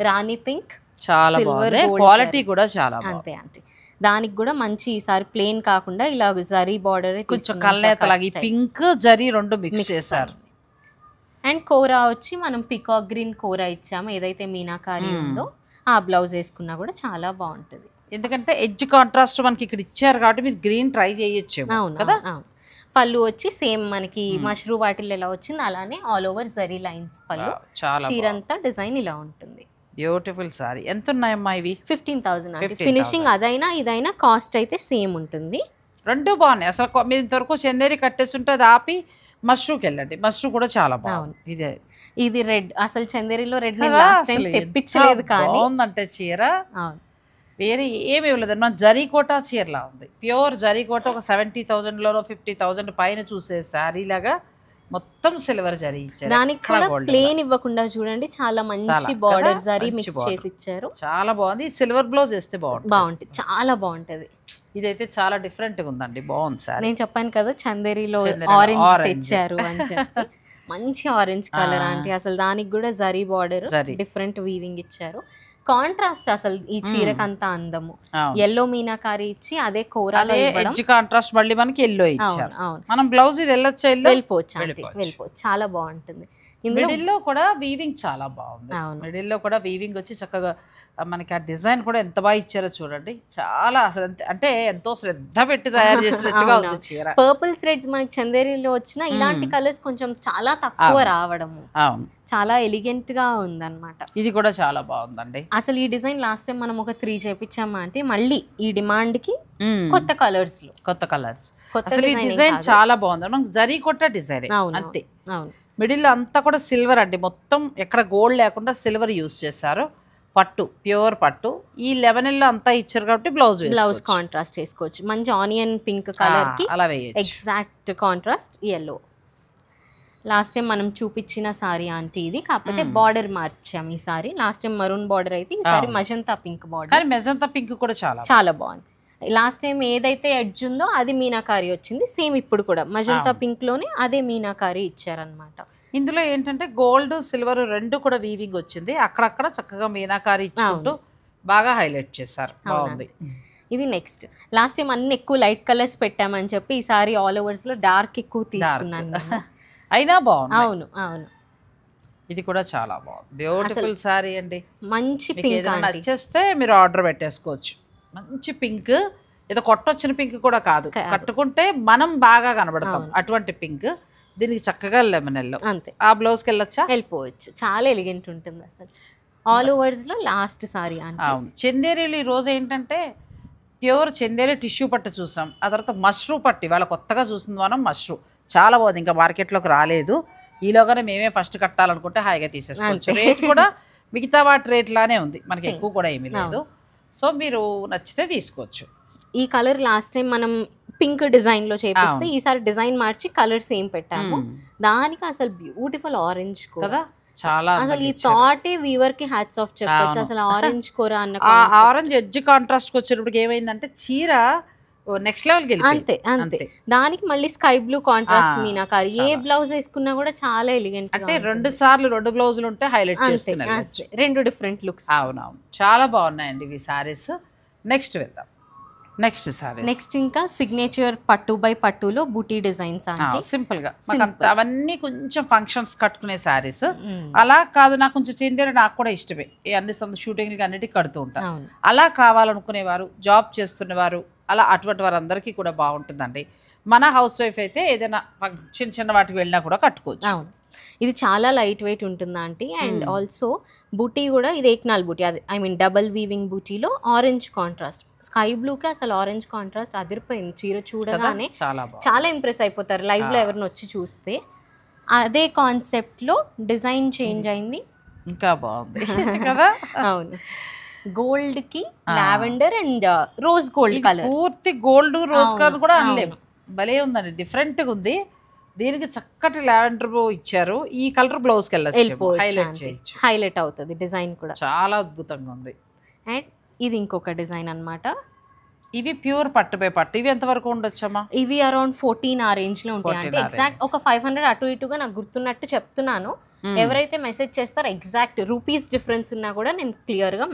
రాణి పింక్, చాలా బాగుంది, క్వాలిటీ కూడా చాలా బాగుంది. అంతే అంటే దానికి కూడా మంచి ఈసారి ప్లేన్ కాకుండా ఇలా జరీ బార్డర్ కొంచెం కల్లేతలాగా ఈ పింక్ జరీ రెండు మిక్స్ చేశారు. అండ్ కోరా వచ్చి మనం పికాక్ గ్రీన్ కోరా ఇచ్చాము, ఏదైతే మీనాకారి ఉందో ఆ బ్లౌజ్ వేసుకున్నా కూడా చాలా బాగుంటుంది. ఎందుకంటే ఎడ్జ్ కాంట్రాస్ట్ మనకి ఇక్కడ ఇచ్చారు కాబట్టి మీరు గ్రీన్ ట్రై చేయొచ్చు. అవును కదా. పళ్ళు వచ్చి సేమ్ మనకి మష్రూ వాటిల్లో ఎలా వచ్చింది అలానే ఆల్ ఓవర్ జరీ లైన్స్ పళ్ళు. చీరంతా డిజైన్ ఇలా ఉంటుంది. Beautiful sorry. ఎంత ఉన్నాయమ్మా ఇవి? 15,000. ఫినిషింగ్ అదైనా ఇదైనా కాస్ట్ అయితే సేమ్ ఉంటుంది. రెండు బాగున్నాయి. అసలు మీరు ఇంతవరకు చందేరి కట్టేస్తుంటే అది ఆపి మష్రూకి వెళ్ళండి, మష్రూ కూడా చాలా బాగుంది. ఇది రెడ్, అసలు చందేరిలో రెడ్ తెప్పించలేదు కానీ బాగుందంటే చీర వేరే ఏమి ఇవ్వలేదు. మన జరీకోట చీరలా ఉంది, ప్యూర్ జరీకోట. ఒక 70,000లోనో 50,000 పైన చూసే శారీ లాగా మొత్తం సిల్వర్ జరీ ఇచ్చారు. దానికి కూడా ప్లేన్ ఇవ్వకుండా చూడండి చాలా మంచి బార్డర్ జరీ మిక్స్ చేసి ఇచ్చారు. చాలా బాగుంది. సిల్వర్ బ్లౌజ్ వేస్తే బాగుంటుంది, చాలా బాగుంటది. ఇదైతే చాలా డిఫరెంట్ గా ఉందండి, బాగుంది సార్. నేను చెప్పాను కదా చందేరిలో ఆరెంజ్ తెచ్చారు అని చెప్పి, మంచి ఆరెంజ్ కలర్ అంటే అసలు దానికి కూడా జరీ బార్డర్ డిఫరెంట్ వీవింగ్ ఇచ్చారు. కాంట్రాస్ట్ అసలు ఈ చీరకు అంతా అందము. ఎల్లో మీనాకారి ఇచ్చి అదే కోరాలో ఎడ్జ్ కాంట్రాస్ట్ మళ్ళీ మనకి ఎల్లో ఇచ్చారు. మనం బ్లౌజ్ ఇది వెళ్ళిపోవచ్చు, చాలా బాగుంటుంది. మిడిల్లో కూడా వీవింగ్ చాలా బాగుంది. మిడిల్లో కూడా వీవింగ్ వచ్చి చక్కగా మనకి ఆ డిజైన్ కూడా ఎంత బాగా ఇచ్చారో చూడండి. చాలా అసలు అంటే ఎంతో శ్రద్ధ పెట్టి తయారు చేసినట్టుగా ఉంది చీర. పర్పుల్ థ్రెడ్స్ మనకి చందేరిలో వచ్చిన ఇలాంటి కలర్స్ కొంచెం చాలా తక్కువ రావడము, చాలా ఎలిగెంట్ గా ఉందన్నమాట. ఇది కూడా చాలా బాగుందండి. అసలు ఈ డిజైన్ లాస్ట్ టైం మనం ఒక 3 చేపించామా అంటే మళ్ళీ ఈ డిమాండ్ కి కొత్త కలర్స్ అసలు ఈ డిజైన్ చాలా బాగుంది. మనం జరీ కొట్ట డిజైన్ అంతే. మిడిల్ అంతా కూడా సిల్వర్ అండి, మొత్తం ఎక్కడ గోల్డ్ లేకుండా సిల్వర్ యూజ్ చేశారు. పట్టు, ప్యూర్ పట్టు. ఈ లెవెనెల్లో అంతా ఇచ్చారు కాబట్టి బ్లౌజ్ కాంట్రాస్ట్ వేసుకోవచ్చు. మంచి ఆనియన్ పింక్ కలర్ కి అలా వేయచ్చు, exact contrast yellow. Last time మనం చూపించిన సారీ ఆంటీ ఇది, కాకపోతే బార్డర్ మార్చాం ఈసారి. లాస్ట్ టైం మరూన్ బార్డర్ అయితే ఈసారి మజంతా పింక్ బార్డర్. కానీ మజంతా పింక్ కూడా చాలా బాగుంది. లాస్ట్ టైం ఏదైతే ఎడ్జ్ ఉందో అది మీనాకారి వచ్చింది, సేమ్ ఇప్పుడు కూడా మజంతా పింక్ లోనే అదే మీనాకారి ఇచ్చారనమాట. ఇందులో ఏంటంటే గోల్డ్ సిల్వర్ రెండు కూడా వీవింగ్ వచ్చింది. అక్కడక్కడ చక్కగా మీనాకారి ఇచ్చుకుంటూ బాగా హైలైట్ చేశారు, బాగుంది. ఇది నెక్స్ట్. లాస్ట్ టైం అన్ని ఎక్కువ లైట్ కలర్స్ పెట్టామని చెప్పి ఈసారి ఆల్ ఓవర్స్ లో డార్క్ ఎక్కువ తీసుకున్నాను, అయినా బాగుంది. అవును. ఇది కూడా చాలా బాగుంది, బ్యూటిఫుల్ సారీ అండి. మంచి పింక్ నచ్చేస్తే మీరు ఆర్డర్ పెట్టేసుకోవచ్చు. మంచి పింక్, ఏదో కొట్టొచ్చిన పింక్ కూడా కాదు, కట్టుకుంటే మనం బాగా కనబడతాం అటువంటి పింక్. దీనికి చక్కగా లెమన్ ఎల్లో అంతే. ఆ బ్లౌజ్కి వెళ్ళిపోవచ్చు, చాలా ఎలిగెంట్ ఉంటుంది అసలు. ఆల్ ఓవర్స్ లో లాస్ట్ సారీ అంటే. అవును, చందేరీలు ఈ రోజు ఏంటంటే ప్యూర్ చందేరి టిష్యూ పట్టు చూసాం, ఆ తర్వాత మష్రూ పట్టు ఇవాళ కొత్తగా చూసింది మనం. మష్రూ చాలా బాగుంది, ఇంకా మార్కెట్లోకి రాలేదు. ఈలోగానే మేమే ఫస్ట్ కట్టాలనుకుంటే హాయిగా తీసేసుకోవచ్చు. రేట్ కూడా మిగతా వాటి రేట్ లానే ఉంది, మనకి ఎక్కువ కూడా ఏమీ లేదు. సో మీరు నచ్చితే తీసుకోవచ్చు. ఈ కలర్ లాస్ట్ టైం మనం పింక్ డిజైన్ లో చేపిస్తే ఈసారి డిజైన్ మార్చి కలర్ సేమ్ పెట్టాము. దానికి అసలు బ్యూటిఫుల్ ఆరెంజ్ కదా, చాలా అసలు ఈ థాట్ వీవర్ కి హ్యాట్స్ ఆఫ్ చెప్పొచ్చు. అసలు ఆరెంజ్ కూర అన్న ఆరెంజ్ ఎడ్జ్ కాంట్రాస్ట్ వచ్చేటప్పుడు ఏమైందంటే చీర నెక్స్ట్ లెవెల్ కి అంతే. దానికి మళ్ళీ స్కై బ్లూ కాంట్రాస్ట్ మీనాకారి. ఏ బ్లౌజ్ వేసుకున్నా కూడా చాలా ఎలిగెంట్. అంటే 2 సార్లు 2 బ్లౌజులు ఉంటే హైలైట్ చేస్తున్నారు, 2 డిఫరెంట్ లుక్స్. అవునవును, చాలా బాగున్నాయండి ఇవి సారీస్. నెక్స్ట్ వెళ్దాం. నెక్స్ట్ ఇంకా సిగ్నేచర్ పట్టు బై పట్టులో బూటీ డిజైన్స్ అంటే సింపుల్ గా అవన్నీ కొంచెం ఫంక్షన్స్ కట్టుకునే సారీస్. అలా కాదు, నాకు కొంచెం చందేరి నాకు కూడా ఇష్టమే, అన్ని షూటింగ్లకి అన్నిటికీ కడుతూ ఉంటాను. అలా కావాలనుకునేవారు, జాబ్ చేస్తున్నవారు, అలా అటువంటి వారందరికీ కూడా బాగుంటుందండి. మన హౌస్ వైఫ్ అయితే ఏదైనా చిన్న వాటికి వెళ్ళినా కూడా కట్టుకోవచ్చు. ఇది చాలా లైట్ వెయిట్ ఉంటుంది ఆంటీ. అండ్ ఆల్సో బూటీ కూడా ఇది ఏక్నాల్ బూటీ, అది ఐ మీన్ డబల్ వీవింగ్ బూటీలో ఆరెంజ్ కాంట్రాస్ట్. స్కై బ్లూకి అసలు ఆరెంజ్ కాంట్రాస్ట్ అదిరిపోయింది. చీర చూడగానే చాలా ఇంప్రెస్ అయిపోతారు లైవ్ లో ఎవరిని వచ్చి చూస్తే. అదే కాన్సెప్ట్ లో డిజైన్ చేంజ్ అయింది, ఇంకా బాగుంది కదా. అవును, గోల్డ్ కి lavender and rose gold colour, పూర్తి గోల్డ్ రోజ్ కలర్ కూడా అనలేము, భలే ఉందండి, డిఫరెంట్గా ఉంది. దీనికి చక్కటి లావెండర్ ఇచ్చారు. ఈ కలర్ బ్లౌజ్ కి వెళ్ళచ్చు, హైలైట్ అవుతుంది డిజైన్ కూడా, చాలా అద్భుతంగా ఉంది. అండ్ ఇది ఇంకొక డిజైన్ అన్నమాట. ఇవి ప్యూర్ పట్టు బై పట్టు. ఇవి ఎంత వరకు ఉండొచ్చమ్మా? ఇవి అరౌండ్ 14 ఆ రేంజ్ లో ఉంటాయి. అంటే ఎగ్జాక్ట్ ఒక 500 అటు ఇటుగా నాకు గుర్తున్నట్టు చెప్తున్నాను. ఎవరైతే మెసేజ్ చేస్తారో ఎగ్జాక్ట్ రూపీస్ డిఫరెన్స్ ఉన్నా కూడా నేను క్లియర్ గా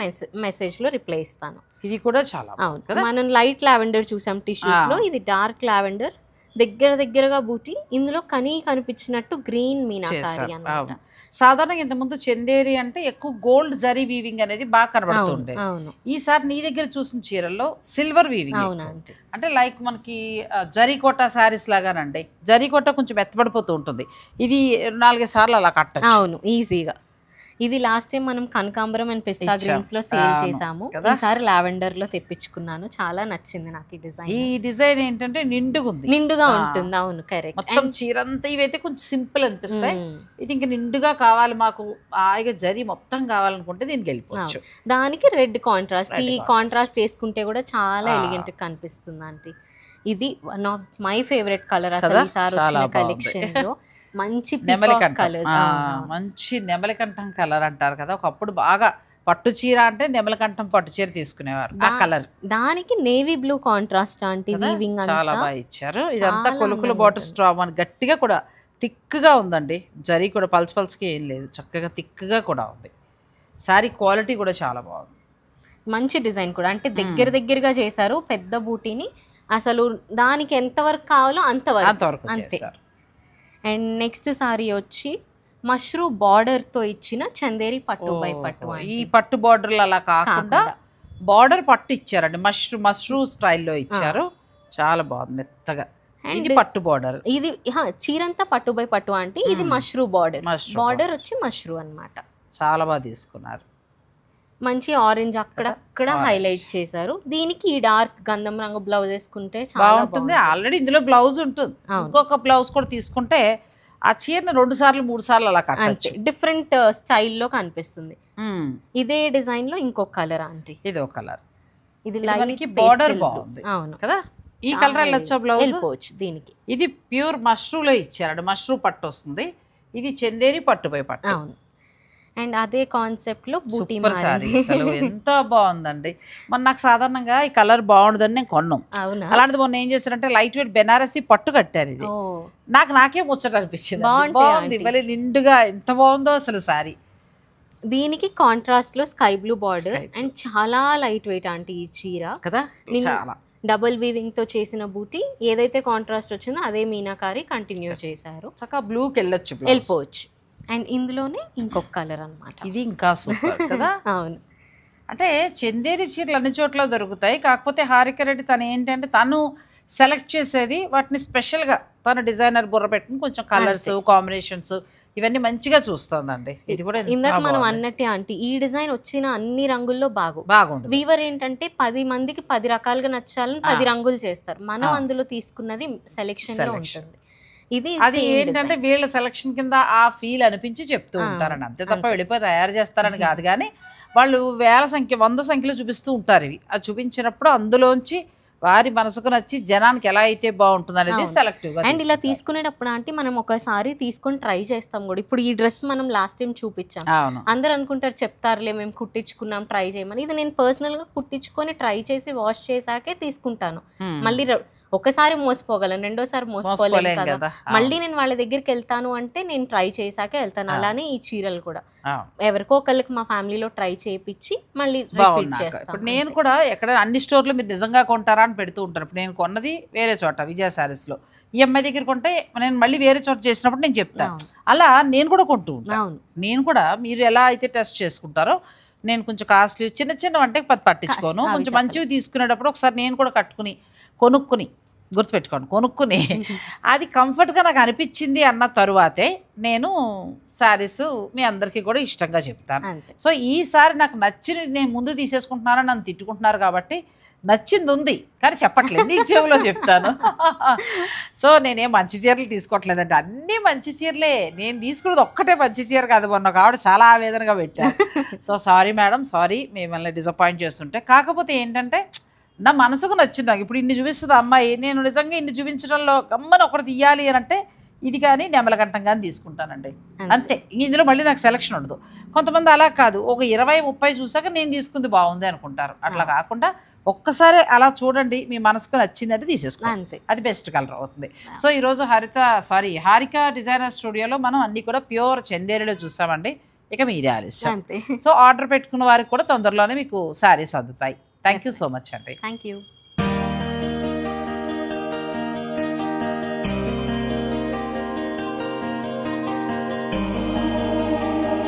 మెసేజ్ లో రిప్లై ఇస్తాను. ఇది కూడా చాలా అవును. మనం లైట్ లావెండర్ చూసాం టిష్యూస్ లో, ఇది డార్క్ లావెండర్, దగ్గరగా బూటీ, ఇందులో కనిపించినట్టు గ్రీన్ మీనాకారి అన్నమాట. సాధారణంగా ఇంతకుముందు చందేరి అంటే ఎక్కువ గోల్డ్ జరీ వీవింగ్ అనేది బాగా కనబడుతుండే. ఈసారి నీ దగ్గర చూసిన చీరల్లో సిల్వర్ వీవింగ్, అంటే లైక్ మనకి జరీకోట శారీస్ లాగానండి. జరీకోట కొంచెం మెత్తబడిపోతూ ఉంటుంది, ఇది 4-5 సార్లు అలా కట్టచ్చు. అవును, ఈజీగా. ఇది లాస్ట్ టైం మనం కనకాంబరం అండ్ పిస్తా గ్రీన్స్ లో సేల్ చేసాము, ఈసారి లావెండర్ లో తెప్పించుకున్నాను. చాలా నచ్చింది నాకు ఈ డిజైన్. ఈ డిజైన్ ఏంటంటే నిండుగా ఉంటుంది. అవును, కరెక్ట్. మొత్తం చీరంతా ఇవైతే కొంచెం సింపుల్ అనిపిస్తాయి, ఇది ఇంకా నిండుగా కావాలి మాకు, హాయిగా జరీ మొత్తం కావాలనుకుంటే దీనికి వెళ్ళిపోవచ్చు. దానికి రెడ్ కాంట్రాస్ట్, ఈ కాంట్రాస్ట్ వేసుకుంటే కూడా చాలా ఎలిగెంట్ కనిపిస్తుంది ఆంటీ. ఇది one of my favourite colour అసలు ఈసారి వచ్చిన కలెక్షన్ లో. మంచి మంచి నెమలికంఠం కలర్ అంటారు కదా, ఒకప్పుడు బాగా పట్టు చీర అంటే నెమలికంఠం పట్టు చీర తీసుకునేవారు. ఆ కలర్ దానికి నేవీ బ్లూ కాంట్రాస్ట్ అంటే వీవింగ్ చాలా బాగా ఇచ్చారు. ఇదంతా కొలుకుల బాటర్ స్ట్రాంగ్ అని గట్టిగా కూడా థిక్గా ఉందండి. జరీ కూడా పల్స్కి ఏం లేదు, చక్కగా థిక్గా కూడా ఉంది. శారీ క్వాలిటీ కూడా చాలా బాగుంది. మంచి డిజైన్ కూడా, అంటే దగ్గరగా చేశారు పెద్ద బూటీని. అసలు దానికి ఎంత వరకు కావాలో అంతవరకు అంతే. అండ్ నెక్స్ట్ సారీ వచ్చి మష్రూమ్ బార్డర్ తో ఇచ్చిన చందేరి పట్టు బై పట్టు. ఈ పట్టు బార్డర్లు అలా కాకుండా బార్డర్ పట్టు ఇచ్చారండి, మష్రూమ్ స్టైల్లో ఇచ్చారు. చాలా బాగుంది, మెత్తగా. ఇది పట్టు బార్డర్, ఇది చీరంతా పట్టు బై పట్టు అంటే ఇది మష్రూమ్ బార్డర్ వచ్చి మష్రూమ్ అన్నమాట. చాలా బాగా తీసుకున్నారు. మంచి ఆరెంజ్ అక్కడక్కడ హైలైట్ చేశారు. దీనికి ఈ డార్క్ గంధం రంగు బ్లౌజ్ వేసుకుంటే బాగుంటుంది. ఆల్రెడీ ఇందులో బ్లౌజ్ ఉంటుంది, ఇంకొక బ్లౌజ్ కూడా తీసుకుంటే ఆ చీరని 2 సార్లు 3 సార్లు అలా కట్టచ్చు. డిఫరెంట్ స్టైల్లో కనిపిస్తుంది. ఇదే డిజైన్ లో ఇంకొక కలర్ ఆంటీ, ఇది ఒక కలర్. ఇది లైట్ బార్డర్ బాగుంది. అవును కదా, ఈ కలర్ వెళ్ళొచ్చా బ్లౌజ్? దీనికి ఇది ప్యూర్ మష్రూమ్ లో ఇచ్చారు, మష్రూమ్ పట్టు వస్తుంది. ఇది చందేరి పట్టు బై పట్టు. అవును. అండ్ అదే కాన్సెప్ట్ లో బూటీ సారీ ఎంత బాగుందండి. మన నాకు సాధారణంగా ఈ కలర్ బాగుండదని నేను కొన్నాం. అలాంటిది మొన్న ఏం చేశారంటే లైట్ వెయిట్ బెనారసీ పట్టు కట్టారు. ఇది నాకే ముచ్చట అనిపించింది, బాగుంది, మళ్ళీ నిండుగా ఎంత బాగుందో అసలు సారీ. దీనికి కాంట్రాస్ట్ లో స్కై బ్లూ బార్డర్ అండ్ చాలా లైట్ వెయిట్ ఆంటీ ఈ చీర కదా. చాలా డబుల్ వీవింగ్ తో చేసిన బూటీ, ఏదైతే కాంట్రాస్ట్ వచ్చిందో అదే మీనాకారి కంటిన్యూ చేశారు. చక్కగా బ్లూకి వెళ్ళిపోవచ్చు. అండ్ ఇందులోనే ఇంకొక కలర్ అన్నమాట, ఇది ఇంకా సూపర్ కదా. అవును, అంటే చందేరి చీరలు అన్ని చోట్ల దొరుకుతాయి, కాకపోతే హారిక రెడ్డి తను ఏంటంటే తను సెలెక్ట్ చేసేది వాటిని స్పెషల్గా తన డిజైనర్ బుర్ర పెట్టుకుని కొంచెం కలర్స్ కాంబినేషన్స్ ఇవన్నీ మంచిగా చూస్తుందండి. ఇది కూడా ఇందాక మనం అన్నట్టే ఆంటీ, ఈ డిజైన్ వచ్చిన అన్ని రంగుల్లో బాగుంటుంది. వీవర్ ఏంటంటే 10 మందికి 10 రకాలుగా నచ్చాలని 10 రంగులు చేస్తారు. మనం అందులో తీసుకున్నది సెలెక్షన్ లో ఉంటుంది. అది ఏంటంటే వీళ్ళ సెలక్షన్ కింద ఆ ఫీల్ అనిపించి చెప్తూ ఉంటారని, అంతే తప్ప వెళ్ళిపోయి తయారు చేస్తారని కాదు. కానీ వాళ్ళు 100 సంఖ్యలో చూపిస్తూ ఉంటారు. ఇవి అది చూపించినప్పుడు అందులోంచి వారి మనసుకు నచ్చి జనానికి ఎలా అయితే బాగుంటుంది అనేది సెలెక్టివ్ గా. అండ్ ఇలా తీసుకునేటప్పుడు అంటే మనం ఒకసారి తీసుకొని ట్రై చేస్తాం కూడా. ఇప్పుడు ఈ డ్రెస్ మనం లాస్ట్ టైం చూపించాం, అందరు అనుకుంటారు చెప్తారులే మేము కుట్టించుకున్నాం ట్రై చేయమని. ఇది నేను పర్సనల్ గా కుట్టించుకొని ట్రై చేసి వాష్ చేసాకే తీసుకుంటాను. మళ్ళీ ఒకసారి మోసపోగలను, రెండోసారి మోసపోలేను కదా. మళ్ళీ నేను వాళ్ళ దగ్గరికి వెళ్తాను అంటే నేను ట్రై చేసాకే వెళ్తాను. అలానే ఈ చీరలు కూడా ఎవరికో ఒకళ్ళకి మా ఫ్యామిలీలో ట్రై చేయించి మళ్ళీ రిపీట్ చేస్తాను. ఇప్పుడు నేను కూడా ఎక్కడ అన్ని స్టోర్లో మీరు నిజంగా కొంటారా అని పెడుతూ ఉంటారు. ఇప్పుడు నేను కొన్నది వేరే చోట విజయ శారీస్లో, ఈ అమ్మాయి దగ్గర కొంటే నేను మళ్ళీ వేరే చోట చేసినప్పుడు నేను చెప్తాను. అలా నేను కూడా కొంటూ ఉంటాను. నేను కూడా మీరు ఎలా అయితే టెస్ట్ చేసుకుంటారో నేను కొంచెం కాస్ట్లీ చిన్న వంటకి పట్టించుకోను. కొంచెం మంచివి తీసుకునేటప్పుడు ఒకసారి నేను కూడా కొనుక్కుని గుర్తుపెట్టుకోండి. కొనుక్కుని అది కంఫర్ట్గా నాకు అనిపించింది అన్న తరువాతే నేను శారీస్ మీ అందరికీ కూడా ఇష్టంగా చెప్తాను. సో ఈసారి నాకు నచ్చింది నేను ముందు తీసేసుకుంటున్నానని నన్ను తిట్టుకుంటున్నారు కాబట్టి నచ్చింది ఉంది కానీ చెప్పట్లేదు, నీకు చెవులో చెప్తాను. సో నేనేం మంచి చీరలు తీసుకోవట్లేదండి, అన్నీ మంచి చీరలే. నేను తీసుకున్నది ఒక్కటే మంచి చీర కాదు, మొన్న కాబట్టి చాలా ఆవేదనగా పెట్టాను. సో సారీ మేడం, సారీ మిమ్మల్ని డిసప్పాయింట్ చేస్తుంటే. కాకపోతే ఏంటంటే నా మనసుకు నచ్చింది. నాకు ఇప్పుడు ఇన్ని చూపిస్తుంది అమ్మాయి, నేను నిజంగా ఇన్ని చూపించడంలో గమ్మని ఒకటి తీయాలి అని అంటే ఇది కానీ నెమలగంటం కానీ తీసుకుంటానండి, అంతే. ఇందులో మళ్ళీ నాకు సెలక్షన్ ఉండదు. కొంతమంది అలా కాదు, ఒక 20-30 చూసాక నేను తీసుకుంది బాగుంది అనుకుంటారు. అట్లా కాకుండా ఒక్కసారి అలా చూడండి, మీ మనసుకు నచ్చిందంటే తీసేసుకోండి, అది బెస్ట్ కలర్ అవుతుంది. సో ఈరోజు హారిక డిజైనర్ స్టూడియోలో మనం అన్నీ కూడా ప్యూర్ చందేరిలో చూసామండి. ఇక మీదే ఆలస్యం. సో ఆర్డర్ పెట్టుకున్న వారికి కూడా తొందరలోనే మీకు శారీస్ అందుతాయి. థ్యాంక్ యూ సో మచ్ అండి. Thank you.